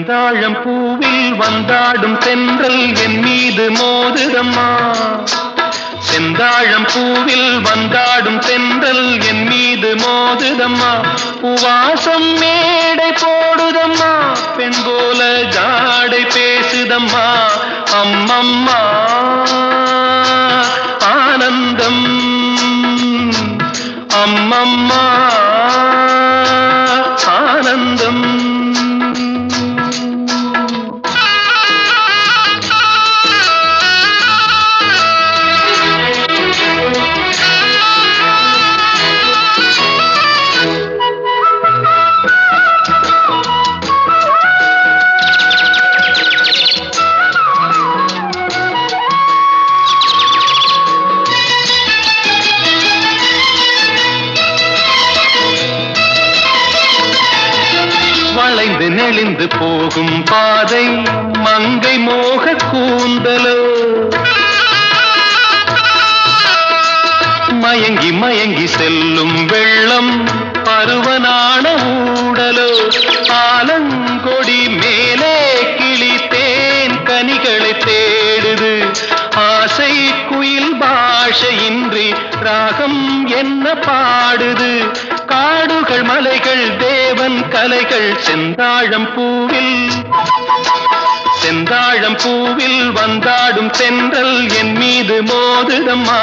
செந்தாழம் பூவில் வந்தாடும் தென்றல் என் மீது மோதுதம்மா. செந்தாழம் பூவில் வந்தாடும் தென்றல் என் மீது மோதுதம்மா. உவாசம் மேடை போடுதம்மா, பெண் போல ஜாடை பேசுதம்மா. அம்மம்மா ஆனந்தம், அம்மம்மா ஆனந்தம். வளைந்து நெளிந்து போகும் பாதை மங்கை மோக கூந்தலோ, மயங்கி மயங்கி செல்லும் வெள்ளம் பருவனான ஊடலோ. ஆலங்கொடி மேலே கிளி தேன் கனிகளை தேடுது, ஆசை குயில் பாஷையின்றி ராகம் என்ன பாடுது. காடுகள் மலைகள் தேவன் கலைகள் செந்தாழம் பூவில், செந்தாழம் பூவில் வந்தாடும் தென்றல் என் மீது மோதுதம்மா.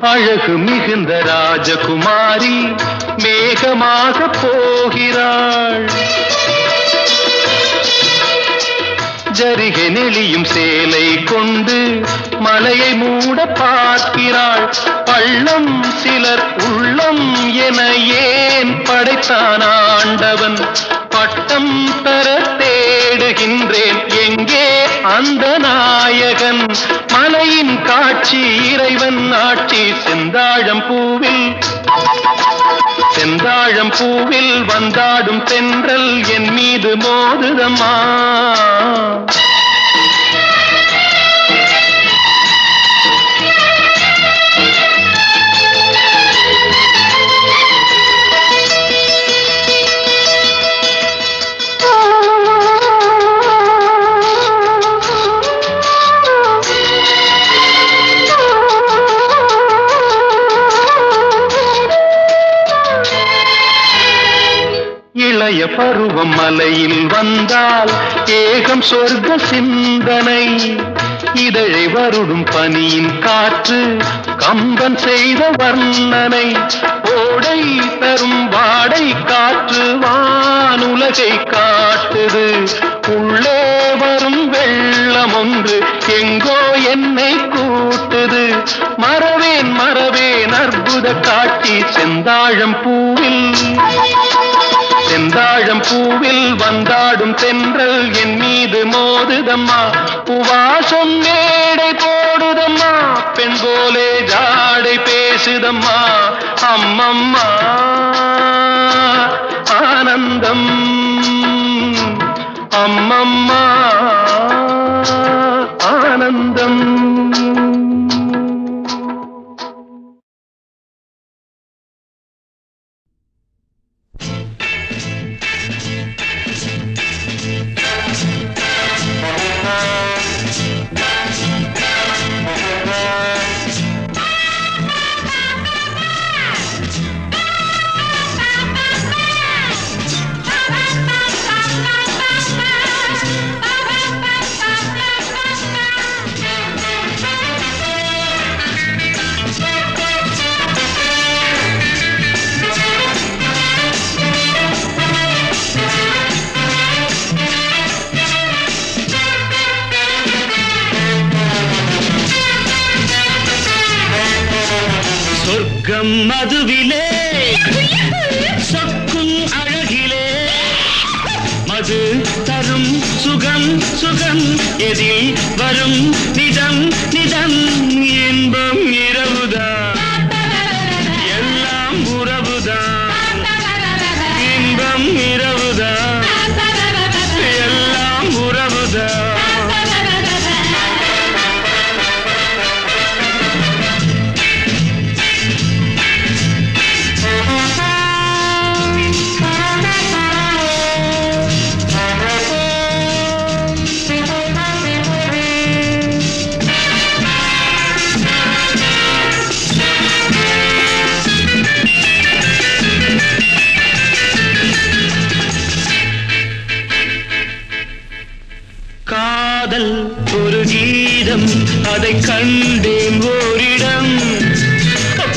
அழகு மிகுந்த ராஜகுமாரி மேகமாக போகிறாள், ஜரிகை நெளியும் சேலை கொண்டு மலையை மூட பார்க்கிறாள். பள்ளம் சிலர் உள்ளம் என ஏன் படைத்தான் ஆண்டவன், பட்டம் பெற தேடுகின்றேன் எங்கே அந்த நாயகன். மலையின் காட்சி இறைவன் ஆட்சி செந்தாழம் பூவில், செந்தாழம் பூவில் வந்தாடும் தென்றல் என் மீது மோதுதம்மா. இளைய பருவம் மலையில் வந்தால் ஏகம் சொர்க்க சிந்தனை, இதழை வருடும் பனியின் காற்று கம்பன் செய்த வர்ணனை. ஓடை தரும் வாடை காற்று வானுலகை காட்டுது, உள்ளே வரும் வெள்ளம் ஒன்று எங்கோ என்னை கூட்டுது. மறவேன் மறவேன் அற்புத காட்சி செந்தாழம் பூவில், செந்தாழம் பூவில் வந்தாடும் தென்றல் என் மீது மோதுதம்மா. உவாசம் மேடை போடுதம்மா, பெண் போலே ஜாடை பேசுதம்மா. அம்மம்மா ஆனந்தம், அம்மம்மா ஆனந்தம். மதுவிலே சொக்கும் அழகிலே அது தரும் சுகம் சுகம் எதில் வரும் நிதம் நிதம் இன்பம் இரவுதான் எல்லாம் உறவுதான் இன்பம் இரவுதான் எல்லாம் உறவுதான் காதல் ஒரு கீதம் அதை கண்டேன் ஓரிடம்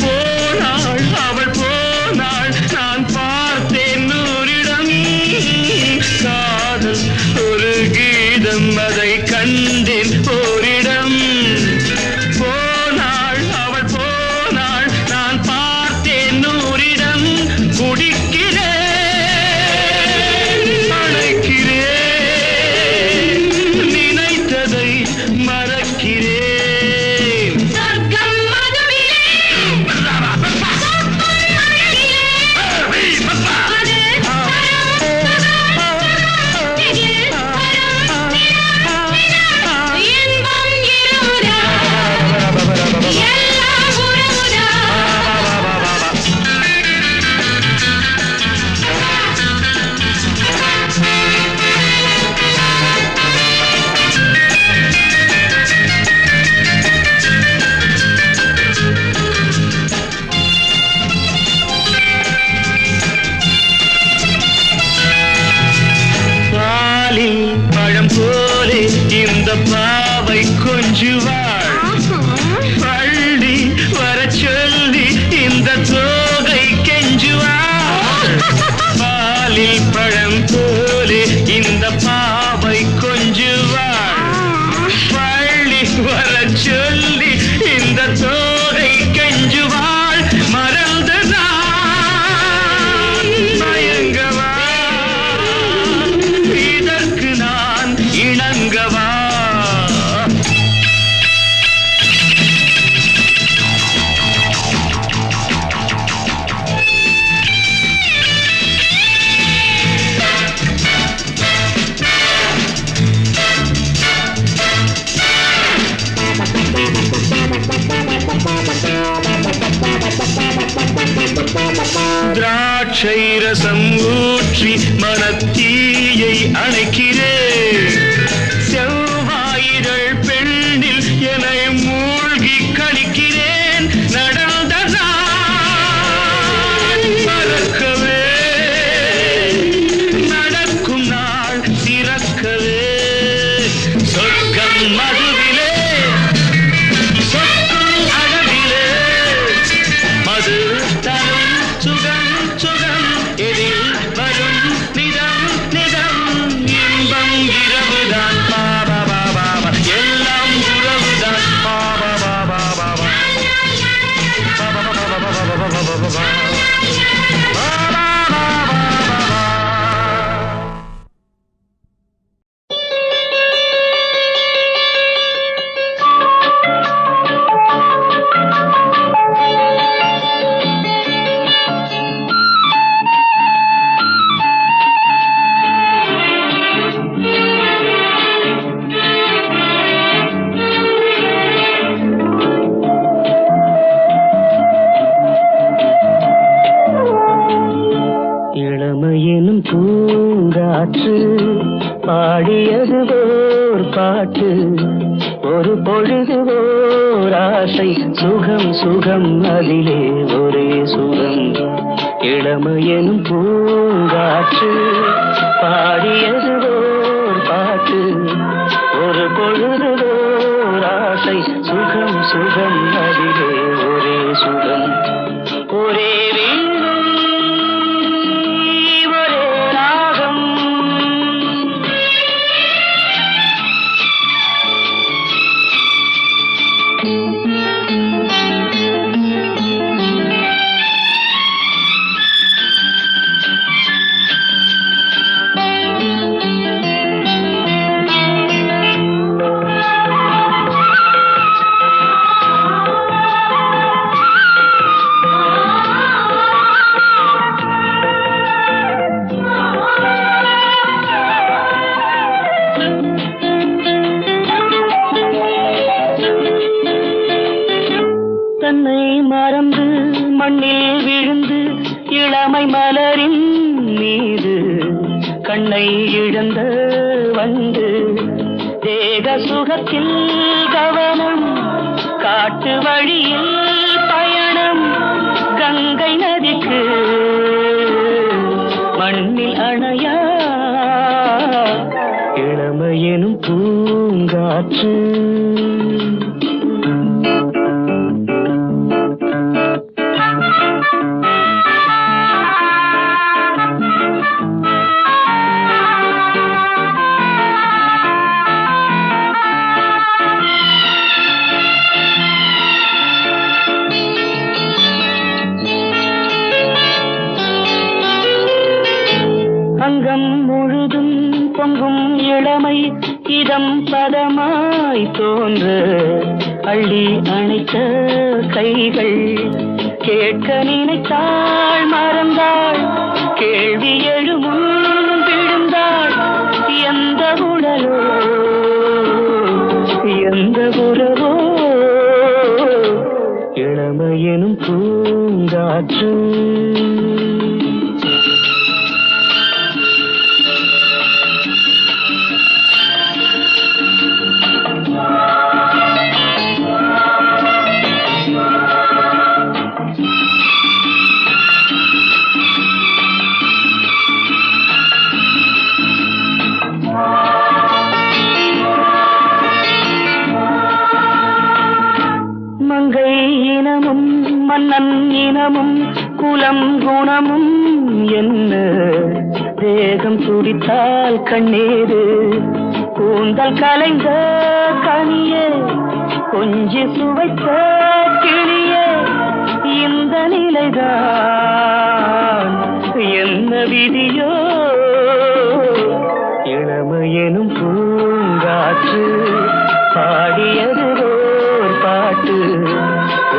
போனாள் அவள் போனாள் நான் பார்த்தேன் நூறிடம் காதல் ஒரு கீதம் அதை கண்டேன் ஓரிடம் போனாள் அவள் போனாள் நான் பார்த்தேன் நூறிடம் குடிக்கிறேன் பழம் போலே இந்த பாவை கொஞ்சுவாள் பள்ளி வர சொல்லி இந்த தோகை கெஞ்சுவாள் பாலில் பழம் போலே இந்த பாவை கொஞ்சுவாள் பள்ளி வர சொல்லி இந்த தோகை கெஞ்சுவாள் மறந்துதான் மயங்கவா இணங்கவா திராட்சை ரசம் ஊற்றி மனத்தீயை அணைக்கிறேன் செவ்வாயிரள் பெண்ணில் என்னை மூழ்கி கழிக்கிறேன் நடந்ததான் மறக்கவே நடக்கும் நாள் திறக்கவே சொர்க்கம் மதுவிலே சொற்கும் அழகிலே மது தரும் சுகம் சுகம் எதில் வரும் நிதம் நிதம் இன்பம் இரவுதான் பாபா பாபா எல்லாம் உறவுதான் பாபா பாபா பாபா பாபா பாபா பாபா பாபா இளமையெனும் பூங்காற்று பாடியது ஓர் பாட்டு ஒரு பொழுது ஓர் ஆசை சுகம் சுகம் அதிலே ஒரே சுகம் இளமையெனும் பூங்காற்று பாடியது ஓர் பாட்டு ஒரு பொழுது ஓர் ஆசை சுகம் சுகம் அதிலே ஒரே சுகம் ஒரே மண்ணில் விழுந்து இளமை மலரின் மீது கண்ணை இழந்த வந்து தேக சுகத்தில் கவனம் காட்டு வழியில் பயணம் கங்கை நதிக்கு மண்ணில் அணையா இளமையெனும் பூங்காற்று. அங்கம் முழுதும் பொங்கும் இளமை இதம் பதமாய் தோன்ற அள்ளி அணைத்த கைகள் கேட்க நினைத்தாள் மறந்தாள் கேள்வி எழுமுன் விழுந்தாள் எந்த உடலோ எந்த உறவோ இளமையெனும் பூங்காற்று. மங்கை இனமும் மன்னன் இனமும் குலம் குணமும் என்ன தேகம் துடித்தால் கண்ணீரு கூந்தல் கலைந்த கனியே கொஞ்சி சுவைத்த கிளியே இந்த நிலைதான் என்ன விதியோ இளமையெனும் பூங்காற்று பாடியது பாட்டு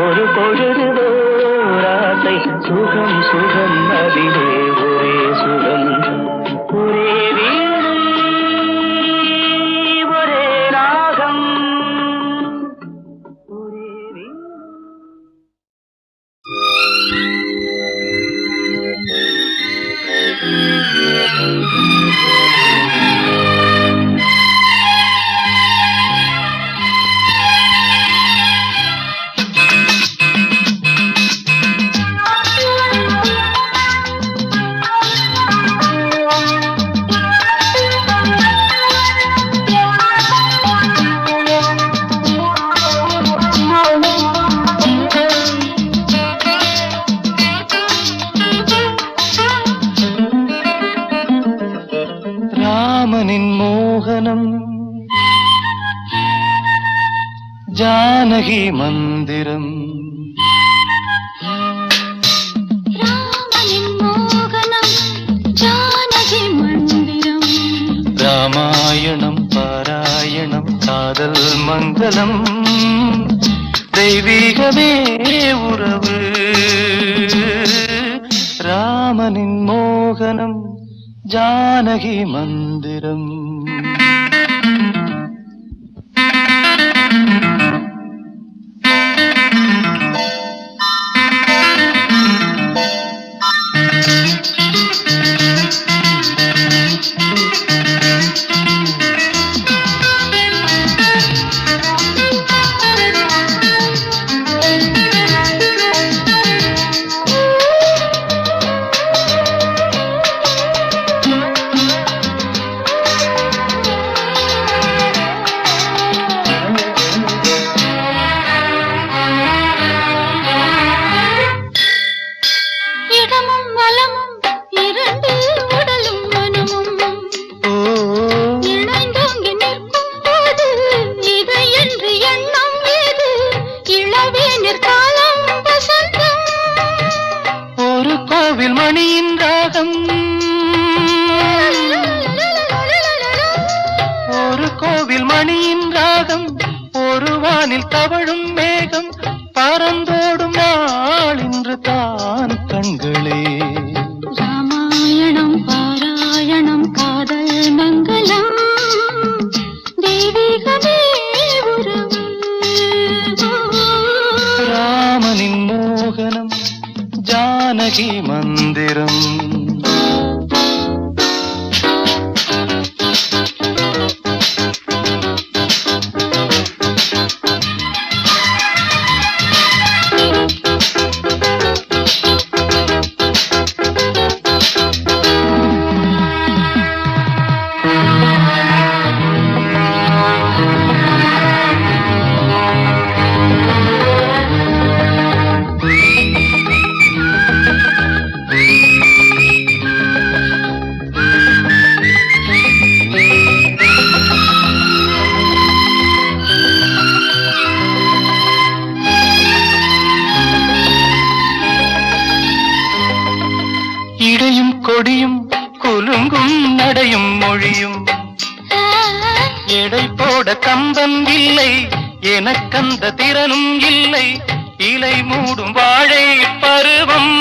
ஒரு பொழுது ஓராசை சுகம் சுகம் அதிலே ஒரே சுகம் ஒரே வீடு ஒரே ராகம் ஒரே வீடு. ராமனின் மோகனம் ஜானகி மந்திரம் ராமனின் மோகனம் ஜானகி மந்திரம் ராமாயணம் பாராயணம் காதல் மங்களம் தெய்வீகமே உறவு ராமனின் மோகனம் ஜானகி மந்திரம். மணியின் ராகம் ஒரு கோவில் மணியின் ராகம் ஒரு வானில் தவழும் மேகம் பறந்தோடும் நாள் இன்று தான் கண்களே. ராமாயணம் பாராயணம் காதல் மங்களம் தெய்வீகமே உறவு. ராமனின் மோகனம் ஜானகி மந்திரம். இடையும் கொடியும் குலுங்கும் நடையும் மொழியும் எடை போட கம்பம் இல்லை, எனக்கந்த திறனும் இல்லை. இலை மூடும் வாழை பருவம்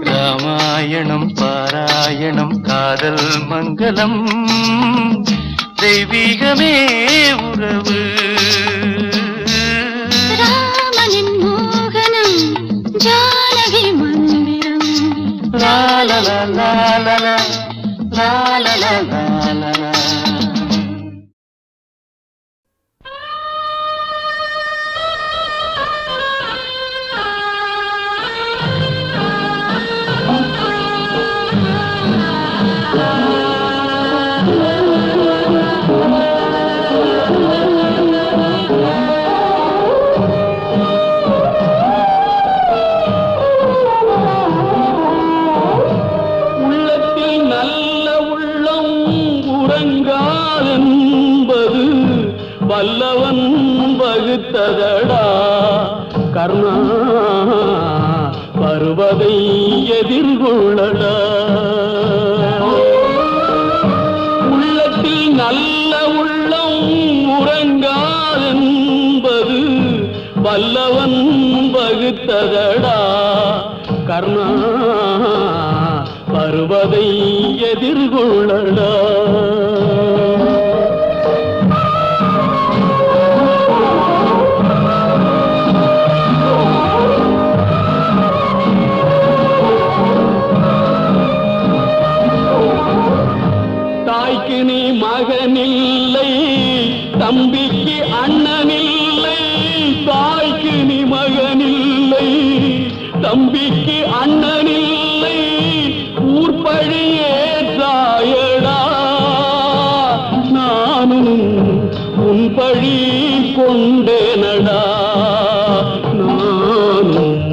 ராமாயணம் பாராயணம் காதல் மங்களம் தெய்வீகமே உறவு. ராமனின் மோகனம் ஜானகி மந்திரம். லாலலா லாலலா லாலலா லாலலா. வல்லவன் வகுத்ததடா கர்ணா, பருவதை எதிர்கொள்ளடா. உள்ளத்தில் நல்ல உள்ளம் உறங்காதென்பது வல்லவன் வகுத்ததடா கர்ணா, பருவதை எதிர்கொள்ளடா. தாய்க்கு நீ மகனில்லை, தம்பிக்கு அண்ணனில்லை. தாய்க்கு நீ மகனில்லை, தம்பிக்கு அண்ணனில்லை. ஊர்பழியே தாயடா, நானும் உன் பழி கொண்டேனடா. நானும்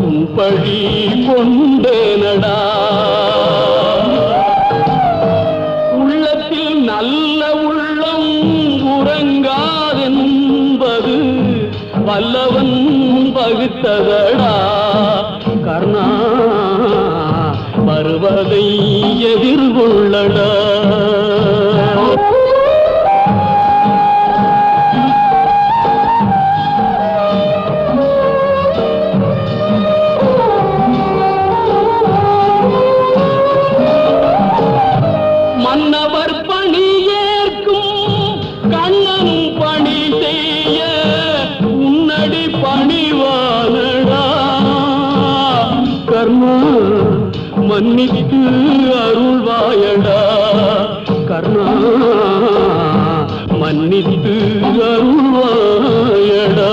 உன் பழி கொண்டேனடா. நல்ல உள்ளம் உறங்காதென்பது வல்லவன் வகுத்ததடா கர்ணா, வருவதை எதிர்கொள்ளடா. மன்னவர் பணி ஏற்கும் கண்ணன் பணி செய்ய உன்னடி பணிவானடா கர்ணா, மன்னித்து அருள்வாயடா கர்ணா, மன்னித்து அருள்வாயடா.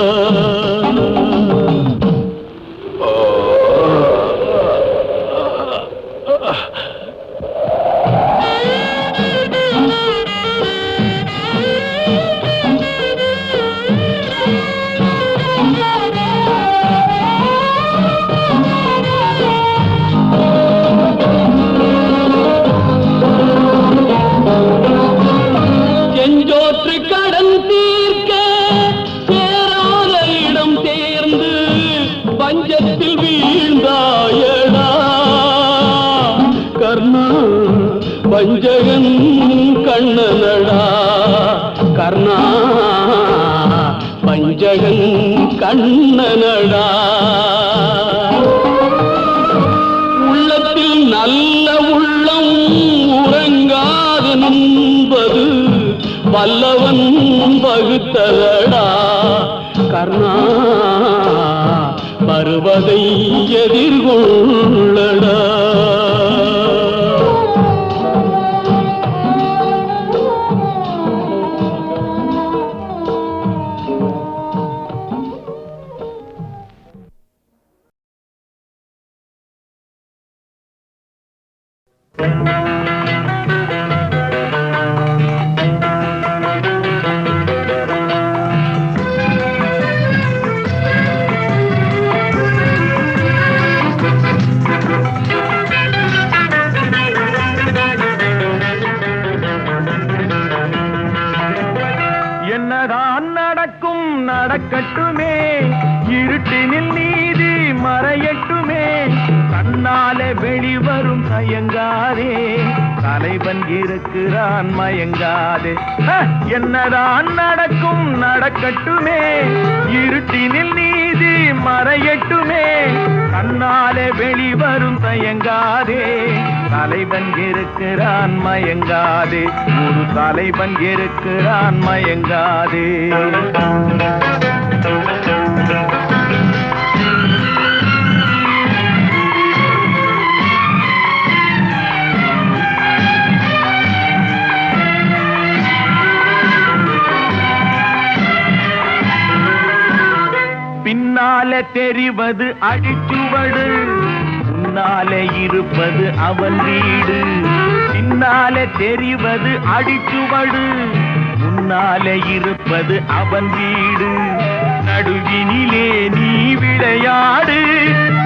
செஞ்சோற்று கடன் தீர்க்க சேராத இடம் தேர்ந்து பஞ்சத்தில் வீழ்ந்தாயடா கர்ணா, வஞ்சகன் கண்ணனடா கர்ணா, வஞ்சகன் கண்ணனடா. வருவதை எதிர்கொள்ளடா. என்னதான் நடக்கும் நடக்கட்டுமே, இருட்டினில் நீதி மறையட்டுமே, கண்ணாலே வெளிவரும் தயங்காதே, தலைவன் இருக்கிறான் மயங்காதே. என்னதான் நடக்கும் நடக்கட்டுமே, இருட்டினில் நீதி மறையட்டுமே, கண்ணாலே வெளிவரும் தயங்காதே, தலைவன் இருக்கிறான் மயங்காதே, ஒரு தலைவன் இருக்கிறான் மயங்காதே. பின்னாலே தெரிவது அடிச்சுவடு, முன்னாலே இருப்பது அவன் வீடு. பின்னாலே தெரிவது அடிச்சுவடு, முன்னாலே இருப்பது அவன் வீடு. நடுவினிலே நீ விளையாடு,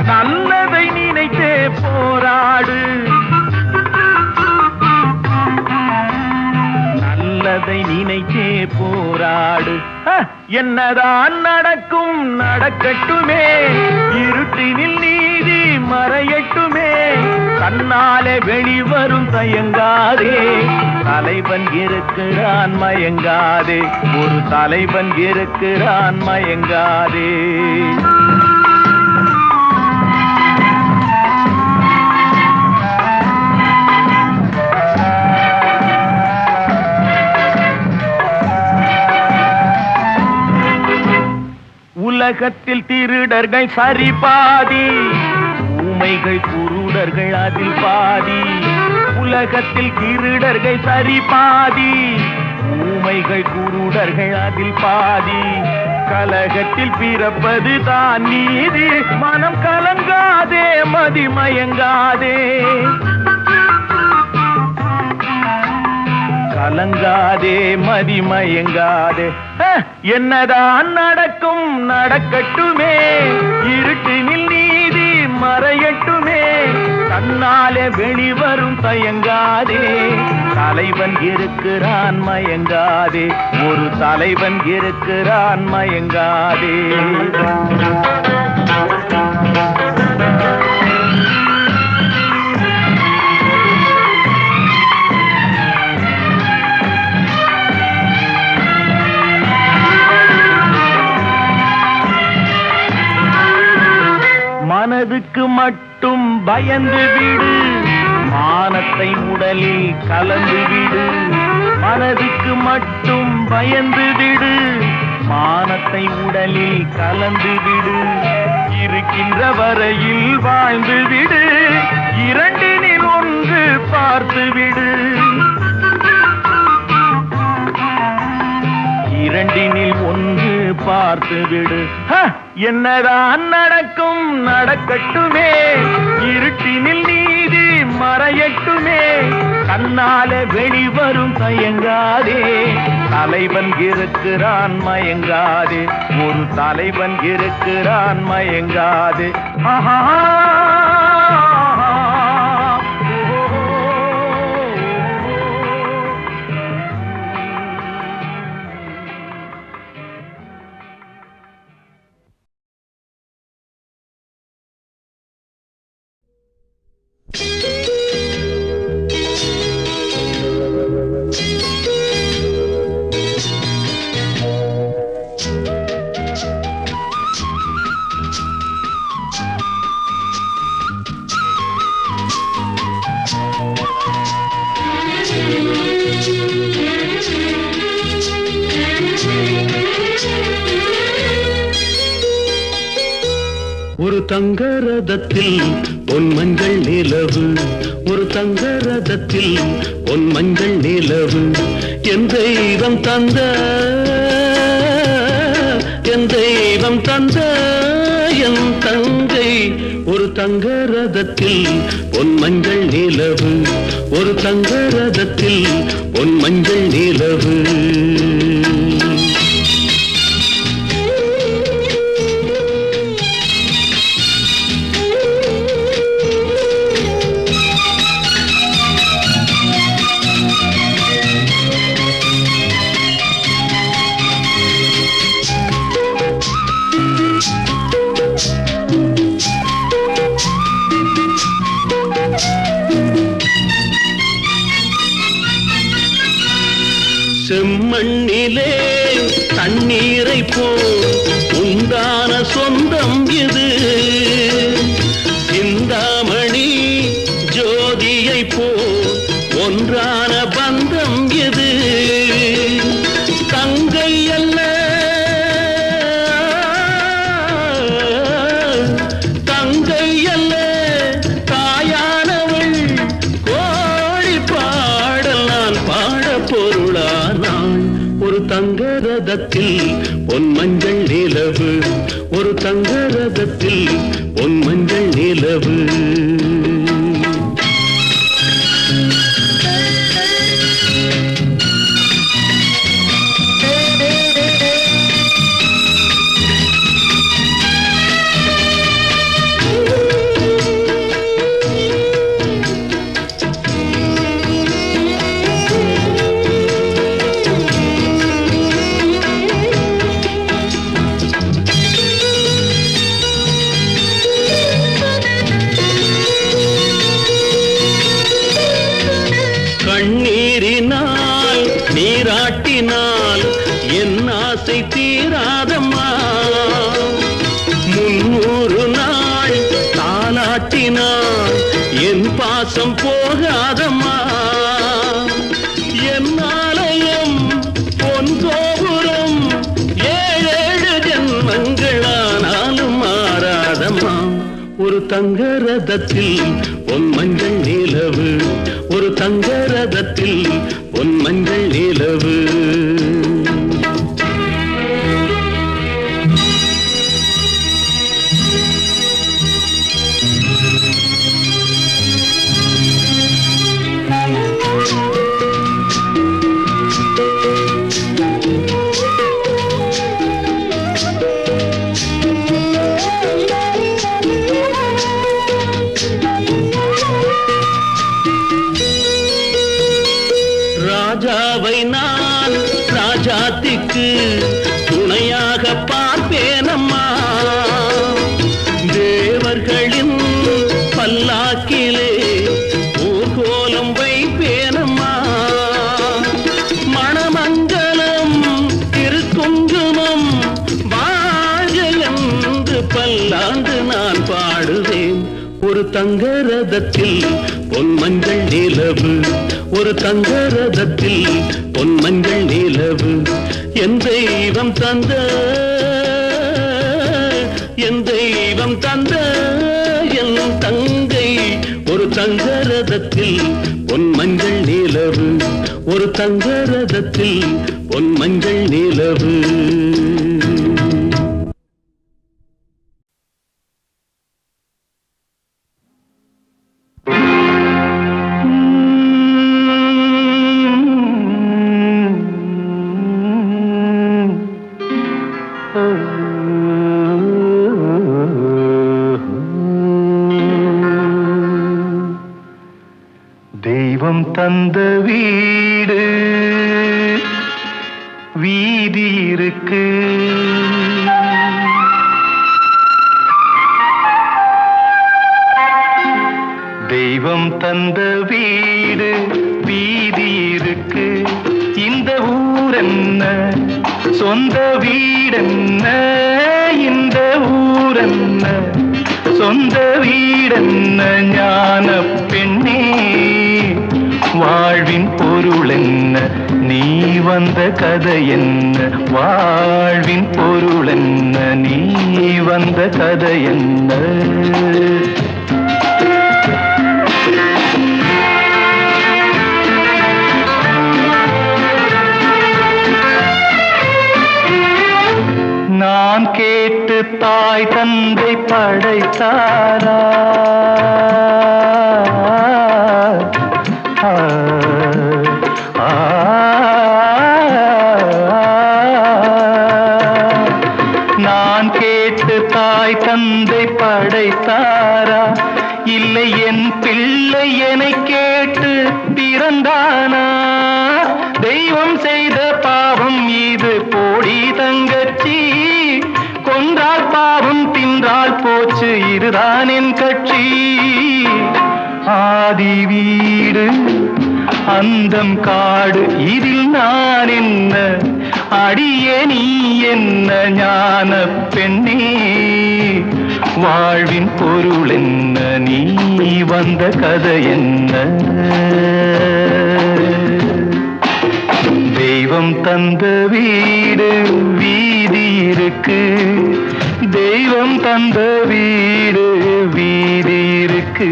நல்லதை நினைத்தே போராடு, நல்லதை நினைத்தே போராடு. என்னதான் நடக்கும் நடக்கட்டுமே, இருட்டினில் நீதி மறையட்டுமே, கண்ணாலே வெளிவரும் தயங்காதே, தலைவன் இருக்கிறான் மயங்காதே, ஒரு தலைவன் இருக்கிறான் மயங்காதே. உலகத்தில் திருடர்கள் சரி பாதி, ஊமைகள் குருடர்கள் அதில் பாதி. உலகத்தில் திருடர்கள் சரி பாதி, ஊமைகள் குருடர்கள் அதில் பாதி. கலகத்தில் பிறப்பது தான் நீதி, மனம் கலங்காதே மதிமயங்காதே, கலங்காதே மதிமயங்காதே. என்னதான் நடக்கும் நடக்கட்டுமே, இருட்டினில் நீதி மறையட்டுமே, கண்ணாலே வெளிவரும் தயங்காதே, தலைவன் இருக்கிறான் மயங்காதே, ஒரு தலைவன் இருக்கிறான் மயங்காதே. மனதுக்கு மட்டும் பயந்து விடு, மானத்தை உடலில் கலந்து விடு. மனதுக்கு மட்டும் பயந்து விடு, மானத்தை உடலில் கலந்து விடு. இருக்கின்ற வரையில் வாழ்ந்து விடு, இரண்டினில் ஒன்று பார்த்து விடு, இரண்டினில் ஒன்று பார்த்து விடு. என்னதான் நடக்கும் நடக்கட்டுமே, இருட்டினில் நீதி மறையட்டுமே, கண்ணாலே வெளிவரும் தயங்காதே, தலைவன் இருக்கிறான் மயங்காதே, ஒரு தலைவன் இருக்கிறான் மயங்காதே. ஆஹா ஒரு தங்க ரதத்தில் பொன் மஞ்சள் நிலவு, ஒரு தங்க ரதத்தில் பொன் மஞ்சள் நிலவு. என் தெய்வம் தந்த, என் தெய்வம் தந்த என் தங்கை. ஒரு தங்க ரதத்தில் பொன் மஞ்சள் நிலவு, ஒரு தங்க ரதத்தில் பொன் மஞ்சள் நிலவு. செம்மண்ணிலே தண்ணீரை போல் உண்டான சொந்தம் இது, சிந்தாமணி ஜோதியை போல் ஒன்றான பந்தம் இது. தங்கை அல்ல தங்கை அல்ல தாயானவள், கோடி பாடல் நான் பாட பொருளானாள். ஒரு தங்க ரதத்தில் பொன் மஞ்சள் நிலவு, ஒரு தங்க ரதத்தில் பொன் மஞ்சள் நிலவு. கண்ணீரினால் நீராட்டினால் என் ஆசை தீராதம்மா, 300 நாள் தாலாட்டினால் என் பாசம் போகாதம்மா. என் ஆலயம் பொன் கோபுரம் 7 ஜென்மங்களானாலும் மாறாதம்மா. ஒரு தங்க ரதத்தில் பொன் மஞ்சள் நிலவு, ஒரு தங்க ரதத்தில் பொன் மஞ்சள் நிலவு. ராஜாவை நான் ராஜாத்திக்கு துணையாக பார்ப்பேனம்மா, தேவர்களின் பல்லாக்கிலே ஊர்கோலம் வைப்பேனம்மா. மணமங்கலம் திருக்குங்குமம் வாழ்க என்று பல்லாண்டு நான் பாடுவேன். ஒரு தங்க ரதத்தில் பொன் மஞ்சள் நிலவு, ஒரு தங்க ரதத்தில் பொன் மஞ்சள் நிலவு. என் தெய்வம் தந்த, என் தெய்வம் தந்த என் தங்கை. ஒரு தங்க ரதத்தில் பொன் மஞ்சள் நிலவு, ஒரு தங்க ரதத்தில் பொன் மஞ்சள் நிலவு. தெய்வம் தந்த வீடு வீதி இருக்கு, தெய்வம் தந்த வீடு வீதி இருக்கு. இந்த ஊரென்ன சொந்த வீடென்ன, இந்த ஊரென்ன சொந்த வீடென்ன. ஞான பெண்ணே வாழ்வின் பொருள் என்ன, நீ வந்த கதை என்ன? வாழ்வின் பொருள் என்ன, நீ வந்த கதை என்ன? நான் கேட்டு தாய் தந்தை படைத்தாரா? நான் கேட்டு தாய் தந்தை படைத்தாரா? இல்லை என் பிள்ளை என்னை கேட்டு பிறந்தானா? தெய்வம் செய்த பாவம் இது போடி தங்கச்சி, கொன்றால் பாவம் தின்றால் போச்சு இதுதான் என் கட்சி. ஆதி வீடு அந்தம் காடு இதில் நான் என்ன, அடியே நீ என்ன ஞான பெண்ணே? வாழ்வின் பொருள் என்ன, நீ வந்த கதை என்ன? தெய்வம் தந்த வீடு வீதி இருக்கு, தெய்வம் தந்த வீடு வீதி இருக்கு.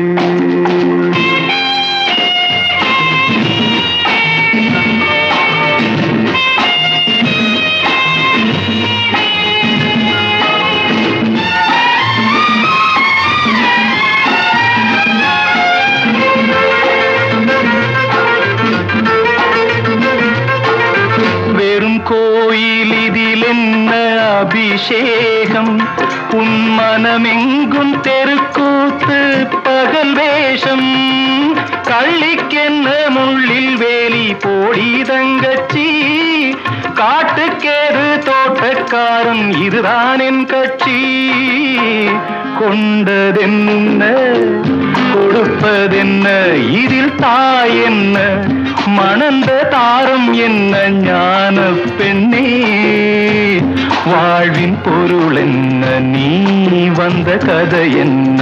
கோயில் இதில் என்ன அபிஷேகம், உன் மனமெங்கும் தெருக்கூத்து பகல் வேஷம். கள்ளிக்கென்ன முள்ளில் வேலி போடி தங்கச்சி, காட்டுக்கேது தோட்டக்காரன் இதுதான் என் கட்சி. கொண்டதென்ன கொடுப்பதென்ன, இதில் தாய் என்ன மணந்த தாரம் என்ன ஞான பெண்ணே? வாழ்வின் பொருள் என்ன, நீ வந்த கதை என்ன?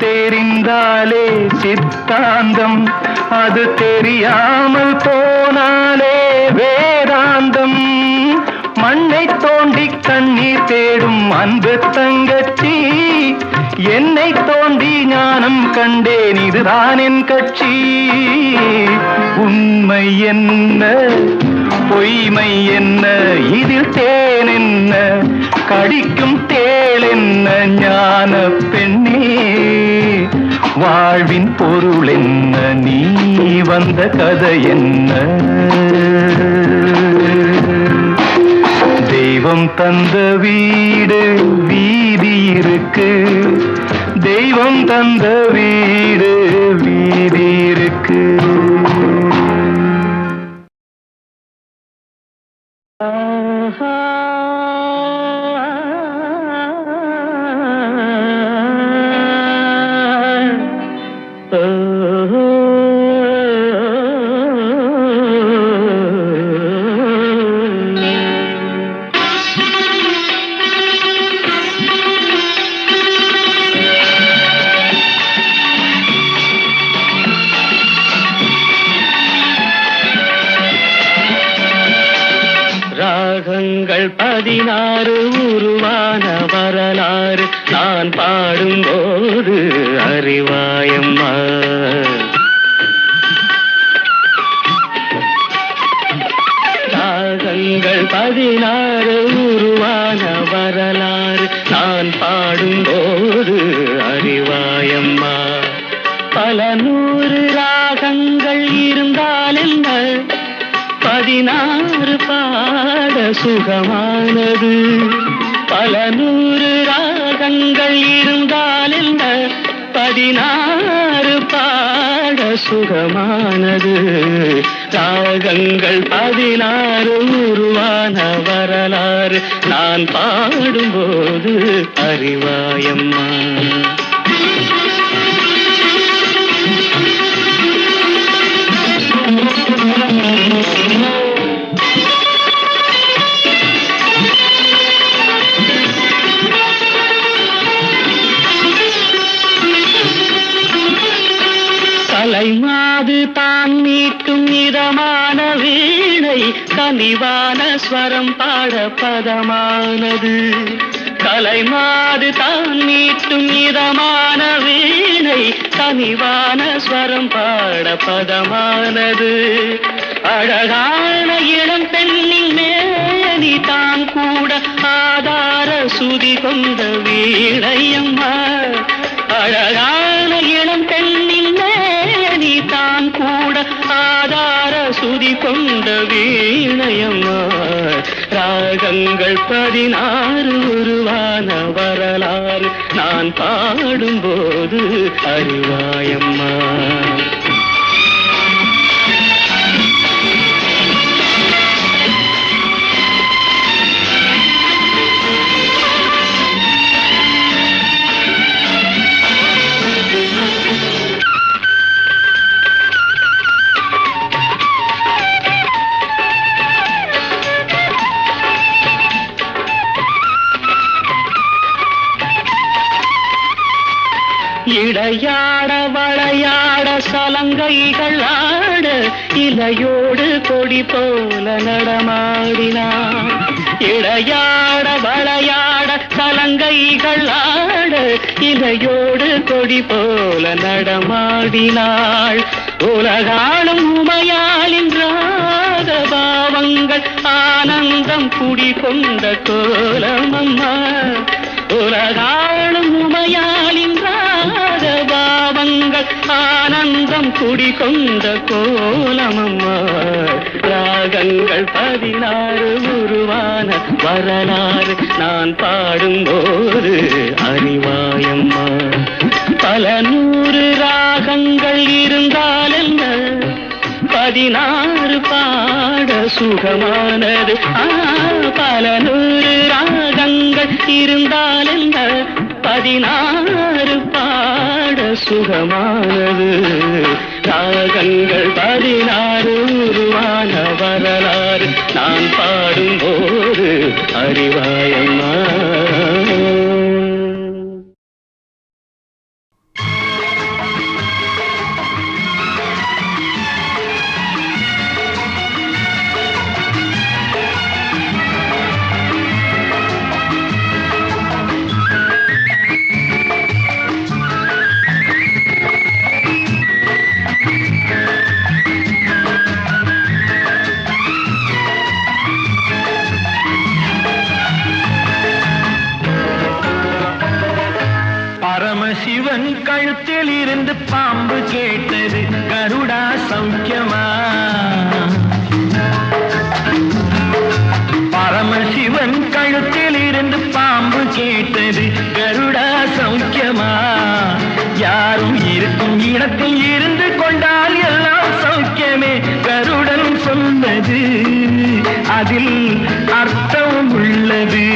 தெரிந்தாலே சித்தாந்தம், அது தெரியாமல் போனாலே வேதாந்தம். மண்ணை தோண்டி கண்ணீர் தேடும் அன்பு தங்கச்சி, என்னை தோண்டி ஞானம் கண்டேன் இதுதான் என் கட்சி. உண்மை என்ன பொய்மை என்ன, இதில் தேன் என்ன கடிக்கும் தேள் என்ன ஞான பெண்ணே? வாழ்வின் பொருள் என்ன, நீ வந்த கதை என்ன? தெய்வம் தந்த வீடு வீதி இருக்கு, தெய்வம் தந்த வீடு வீதி இருக்கு. ராகங்கள் 16 உருவான வரலாறு நான் பாடும்போது அறிவாயம்மா. ராகங்கள் 16 உருவான வரலாறு நான் பாடும்போது அறிவாயம்மா. பல 100 ராகங்கள் இருந்தால் என்ன, 16 பாட சுகமானது. பல 100 ராகங்கள் இருந்தால் என்ன, 16 பாட சுகமானது. ராகங்கள் 16 உருவான வரலாறு நான் பாடும்போது அறிவாயம்மா. கலைமாது தான் மீட்டும் இதமான வீணை கனிவான ஸ்வரம் பாட பதமானது. கலைமாது தான் மீட்டும் இதமான வீணை கனிவான ஸ்வரம் பாட பதமானது. அழகான இளம் பெண்ணின் மேனி தான் கூட ஆதார சுதி கொண்ட வீணையம்மா. அழகான இளம் பெண்ணின் மேனி தான் கூட ஆதார சுதி கொண்ட வீணையம்மா. ராகங்கள் 16 உருவான வரலாறு நான் பாடும்போது அறிவாயம்மா. இடையாட வளையாட சலங்கைகள் ஆட இலையோடு கொடி போல நடமாடினான். இடையாட வளையாட சலங்கைகள் ஆட இலையோடு கொடி போல நடமாடினாள். உலகாளும் உமையாளின் ராக பாவங்கள் ஆனந்தம் குடிகொண்ட கோலமம்மா. உலகாளும் உமையாளின் ராக பாவங்கள் ஆனந்தம் குடிகொண்ட கோலமம்மா. ராகங்கள் 16 உருவான வரலாறு நான் பாடும்போது அறிவாயம்மா. பல 100 ராகங்கள் இருந்தால் என்ன 16 பாட சுகமானது. பல 100 ராகங்கள் இருந்தால் என்ன 16 பாட சுகமானது. ராகங்கள் 16 உருவான வரலாறு நான் பாடும்போது அறிவாயம்மா. பரமசிவன் கழுத்தில் இருந்து பாம்பு கேட்டது கருடா சௌக்கியமா. பரமசிவன் கழுத்தில் இருந்து பாம்பு கேட்டது கருடா சௌக்கியமா. யாரும் இருக்கும் இடத்தில் இருந்து கொண்டால் எல்லாம் சௌக்கியமே கருடன் சொன்னது அதில் அர்த்தம் உள்ளது.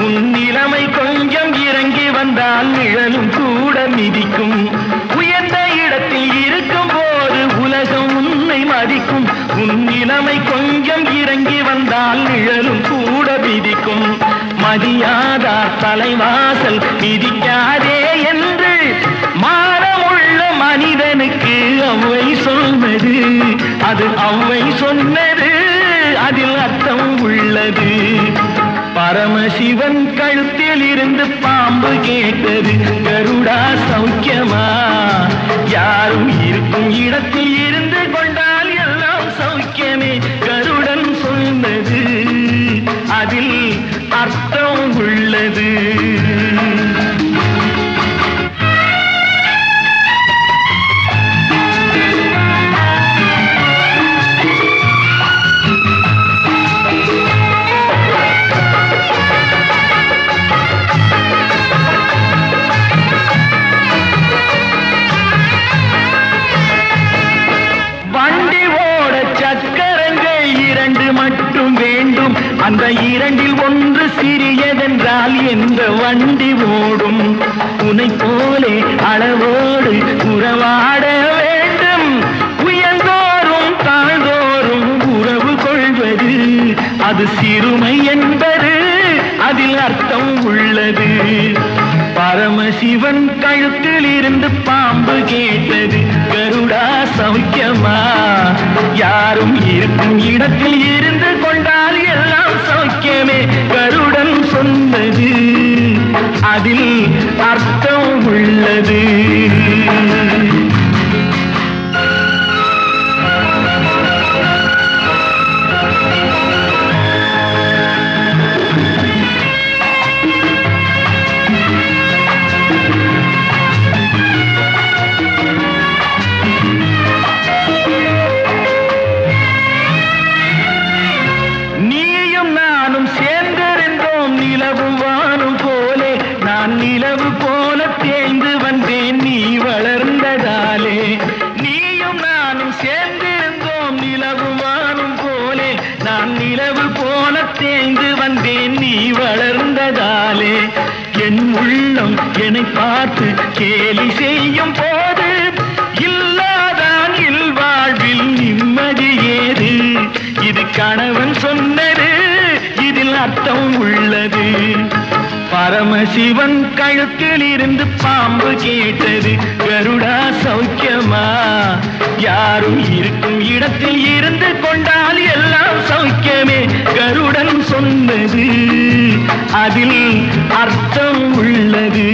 உன் நிலைமை கொஞ்சம் இறங்கி வந்தால் நிழலும் கூட மிதிக்கும். உயர்ந்த இடத்தில் இருக்கும் போது உலகம் உன்னை மதிக்கும். உன் நிலைமை கொஞ்சம் இறங்கி வந்தால் நிழலும் கூட மிதிக்கும். மதியாதார் தலைவாசல் மிதிக்காதே என்று மானமுள்ள மனிதனுக்கு அவ்வை சொன்னது. அது அவ்வை சொன்னது அதில் அர்த்தம் உள்ளது. பரமசிவன் கழுத்தில் இருந்து பாம்பு கேட்டது கருடா சௌக்கியமா. யாரும் இருக்கும் இடத்தில் இருந்து கொண்டால் எல்லாம் சௌக்கியமே கருடன் சொன்னது அதில் அர்த்தம் உள்ளது. இரண்டில் ஒன்று சிறியதென்றால் எந்த வண்டி ஓடும் உனை போலே அளவோடு உறவாட வேண்டும் உயர்ந்தோறும் தாழ்ந்தோறும் உறவு கொள்வது அது சிறுமை என்பது அதில் அர்த்தம் உள்ளது பரமசிவன் கழுத்தில் இருந்து பாம்பு கேட்டது கருடா சௌக்கியமா யாரும் இருக்கும் இடத்தில் இருந்து கொண்டால் எல்லாம் சௌக்கியமே கருடன் சொன்னது அதில் அர்த்தம் உள்ளது நிலவு போல தேய்ந்து வந்தேன் நீ வளர்ந்ததாலே நீயும் நானும் சேர்ந்திருந்தோம் நிலவு வானும் போலே நான் நிலவு போல தேய்ந்து வந்தேன் நீ வளர்ந்ததாலே என் உள்ளம் என்னை பார்த்து கேலி செய்யும் போது இல்லாதான் இல்வாழ்வில் நிம்மதி ஏது இது கணவன் சொன்னது இதில் அர்த்தம் உள்ளது பரமசிவன் கழுத்தில் இருந்து பாம்பு கேட்டது கருடா சௌக்கியமா யாரும் இருக்கும் இடத்தில் இருந்து கொண்டால் எல்லாம் சௌக்கியமே கருடன் சொன்னது அதில் அர்த்தம் உள்ளது